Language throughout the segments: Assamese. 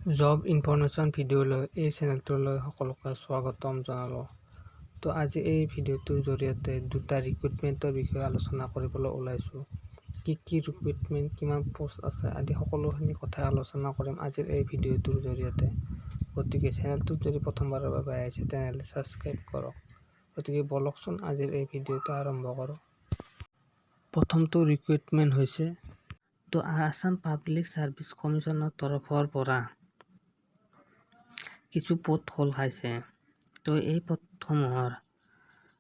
জব ইনফৰমেশ্যন ভিডিঅ'লৈ এই চেনেলটোলৈ সকলোকে স্বাগতম জনালোঁ। তো আজি এই ভিডিঅ'টোৰ জৰিয়তে দুটা ৰিক্ৰুইটমেণ্টৰ বিষয়ে আলোচনা কৰিবলৈ ওলাইছোঁ। কি ৰিক্ৰুইটমেণ্ট, কিমান পোষ্ট আছে আদি সকলোখিনি কথাই আলোচনা কৰিম আজিৰ এই ভিডিঅ'টোৰ জৰিয়তে। গতিকে চেনেলটোত যদি প্ৰথমবাৰৰ বাবে আহিছে তেনেহ'লে ছাবস্ক্ৰাইব কৰক। গতিকে বলকচোন আজিৰ এই ভিডিঅ'টো আৰম্ভ কৰোঁ। প্ৰথমটো ৰিক্ৰুইটমেণ্ট হৈছে আছাম পাব্লিক ছাৰ্ভিচ কমিশ্যনৰ তৰফৰ পৰা কিছু পদ খোল খাইছে। তো এই পদসমূহৰ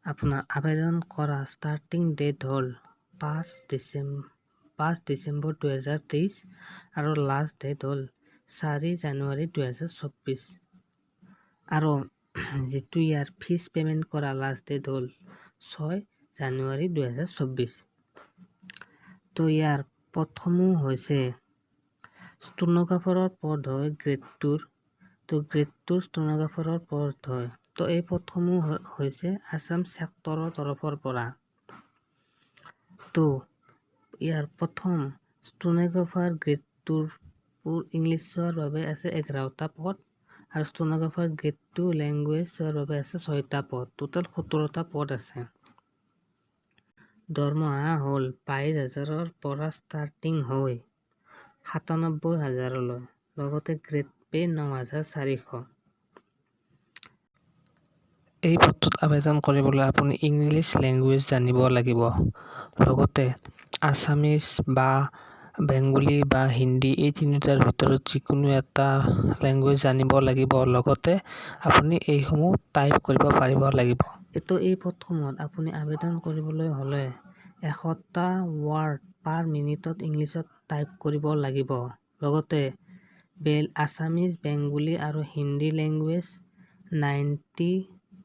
আপোনাৰ আবেদন কৰা ষ্টাৰ্টিং ডেট হ'ল 5 ডিচেম্বৰ 2023 আৰু লাষ্ট ডেট হ'ল 4 জানুৱাৰী 2024 আৰু যিটো ইয়াৰ ফিজ পে'মেণ্ট কৰা লাষ্ট ডেট হ'ল 6 জানুৱাৰী 2024। তো ইয়াৰ পদসমূহ হৈছে ষ্টেনোগ্ৰাফাৰৰ পদ হয় গ্ৰেড 2। তো গ্ৰেড 2 ষ্টেনোগ্ৰাফাৰৰ পদ হয়। তো এই পদসমূহ হৈছে আছাম ছেক্টৰৰ তৰফৰ পৰা। তো ইয়াৰ প্ৰথম ষ্টেনোগ্ৰাফাৰ গ্ৰেড 2 ইংলিছৰ বাবে আছে 11টা পদ আৰু ষ্টেনোগ্ৰাফাৰ গ্ৰেড 2 লেংগুৱেজৰ বাবে আছে 6টা পদ। টোটেল 17টা পদ আছে। দৰমহা হ'ল 22,000ৰ পৰা ষ্টাৰ্টিং হৈ 97,000লৈ। লগতে গ্ৰেড পে 9,400। এই পদটোত আবেদন কৰিবলৈ আপুনি ইংলিছ লেংগুৱেজ জানিব লাগিব। লগতে আছামিজ বা বেংগলী বা হিন্দী এই তিনিটাৰ ভিতৰত যিকোনো এটা লেংগুৱেজ জানিব লাগিব। লগতে আপুনি এইসমূহ টাইপ কৰিব পাৰিব লাগিব। এই পদসমূহত আপুনি আবেদন কৰিবলৈ হ'লে 100টা ৱাৰ্ড পাৰ মিনিটত ইংলিছত টাইপ কৰিব লাগিব। লগতে আছামিজ, বেংগলী আৰু হিন্দী লেংগুৱেজ 90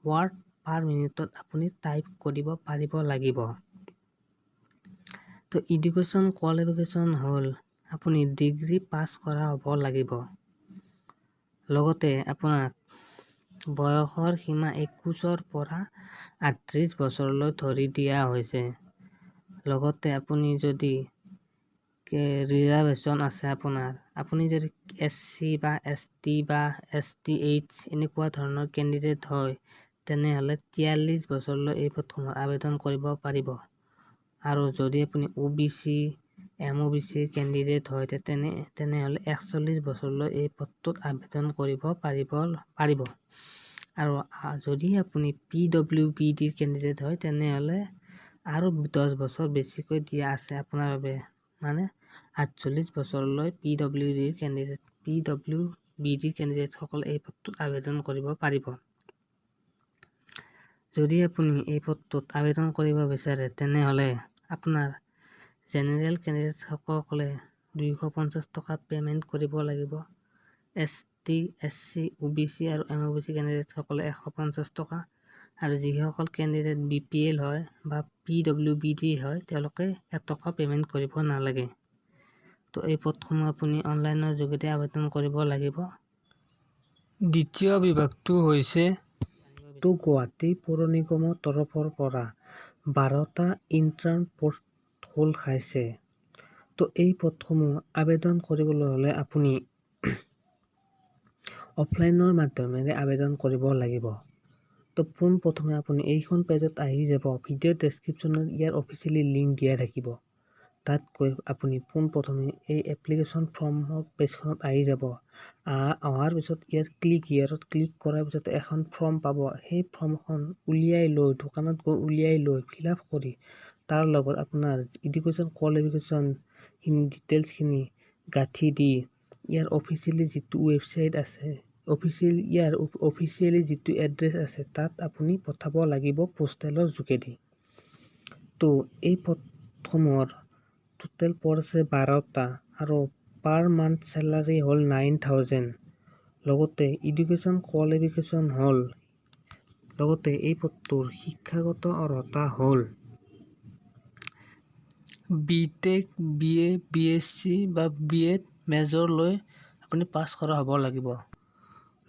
ৱাৰ্ড পাৰ মিনিটত আপুনি টাইপ কৰিব পাৰিব লাগিব। তো এডুকেশ্যন কোৱালিফিকেশ্যন হ'ল আপুনি ডিগ্ৰী পাছ কৰা হ'ব লাগিব। লগতে আপোনাক বয়সৰ সীমা 21ৰ পৰা 38 বছৰলৈ ধৰি দিয়া হৈছে। লগতে আপুনি যদি ৰিজাৰ্ভেশ্যন আছে আপুনি যদি SC বা ST বা STH এনেকুৱা ধৰণৰ কেণ্ডিডেট হয় তেনেহ'লে 43 বছৰলৈ এই পদসমূহত আবেদন কৰিব পাৰিব। আৰু যদি আপুনি OBC, MOBC কেণ্ডিডেট হয় তেনেহ'লে 41 বছৰলৈ এই পদটোত আবেদন কৰিব পাৰিব। আৰু যদি আপুনি PWBD কেণ্ডিডেট হয় তেনেহ'লে আৰু 10 বছৰ বেছিকৈ দিয়া আছে আপোনাৰ বাবে, মানে 48 বছৰলৈ PWBD কেণ্ডিডেটসকলে এই পদটোত আবেদন কৰিব পাৰিব। যদি আপুনি এই পদটোত আবেদন কৰিব বিচাৰে তেনেহ'লে আপোনাৰ জেনেৰেল কেণ্ডিডেটসকলে 250 টকা পে'মেণ্ট কৰিব লাগিব। ST, SC, OBC আৰু MOBC কেণ্ডিডেটসকলে 150 টকা আৰু যিসকল কেণ্ডিডেট BPL হয় বা PWBD হয় তেওঁলোকে 1 টকা পে'মেণ্ট কৰিব নালাগে। তো এই পদসমূহ আপুনি অনলাইনৰ যোগেদি আবেদন কৰিব লাগিব। দ্বিতীয় বিভাগটো হৈছে গুৱাহাটী পৌৰ নিগমৰ তৰফৰ পৰা 12টা ইণ্টাৰ্ণ পোষ্ট খোল খাইছে। তো এই পদসমূহ আবেদন কৰিবলৈ হ'লে আপুনি অফলাইনৰ মাধ্যমেৰে আবেদন কৰিব লাগিব। তো পোনপ্ৰথমে আপুনি এইখন পেজত আহি যাব। ভিডিঅ' ডেছক্ৰিপশ্যনত ইয়াৰ অফিচিয়েলি লিংক দিয়া থাকিব। তাত গৈ আপুনি পোনপ্ৰথমে এই এপ্লিকেশ্যন ফৰ্মৰ পেজখনত আহি যাব। অহাৰ পিছত ইয়াত ইয়াৰত ক্লিক কৰাৰ পিছত এখন ফৰ্ম পাব। সেই ফৰ্মখন দোকানত গৈ উলিয়াই লৈ ফিল আপ কৰি তাৰ লগত আপোনাৰ এডুকেশ্যন কোৱালিফিকেশ্যন ডিটেইলছখিনি গাঁঠি দি ইয়াৰ অফিচিয়েলি যিটো ৱেবছাইট আছে, অফিচিয়েলি যিটো এড্ৰেছ আছে তাত আপুনি পঠাব লাগিব পোষ্টেলৰ যোগেদি। তো এই পদসমূহৰ টোটেল পদ আছে 12টা আৰু পাৰ মান্থ চেলাৰী হ'ল 9,000। লগতে এডুকেশ্যন কোৱালিফিকেশ্যন হ'ল এই পদটোৰ শিক্ষাগত অৰ্হতা হ'ল BTech, BA, BSc বা BEd মেজৰ লৈ আপুনি পাছ কৰা হ'ব লাগিব।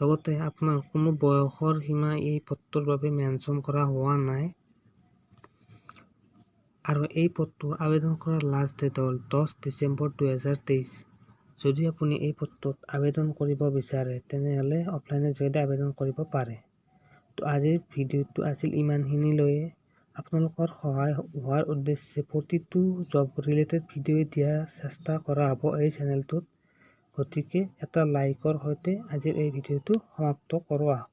লগতে আপোনাৰ কোনো বয়সৰ সীমা এই পদটোৰ বাবে মেনশ্যন কৰা হোৱা নাই। আৰু এই পদটোৰ আবেদন কৰাৰ লাষ্ট ডেট হ'ল 10 ডিচেম্বৰ 2023। যদি আপুনি এই পদটোত আবেদন কৰিব বিচাৰে তেনেহ'লে অফলাইনৰ জৰিয়তে আবেদন কৰিব পাৰে। তো আজিৰ ভিডিঅ'টো আছিল ইমানখিনিলৈয়ে। আপোনালোকৰ সহায় হোৱাৰ উদ্দেশ্যে প্ৰতিটো জব ৰিলেটেড ভিডিঅ' দিয়াৰ চেষ্টা কৰা হ'ব এই চেনেলটোত। গতিকে এটা লাইকৰ সৈতে আজিৰ এই ভিডিঅ'টো সমাপ্ত কৰোঁ আহক।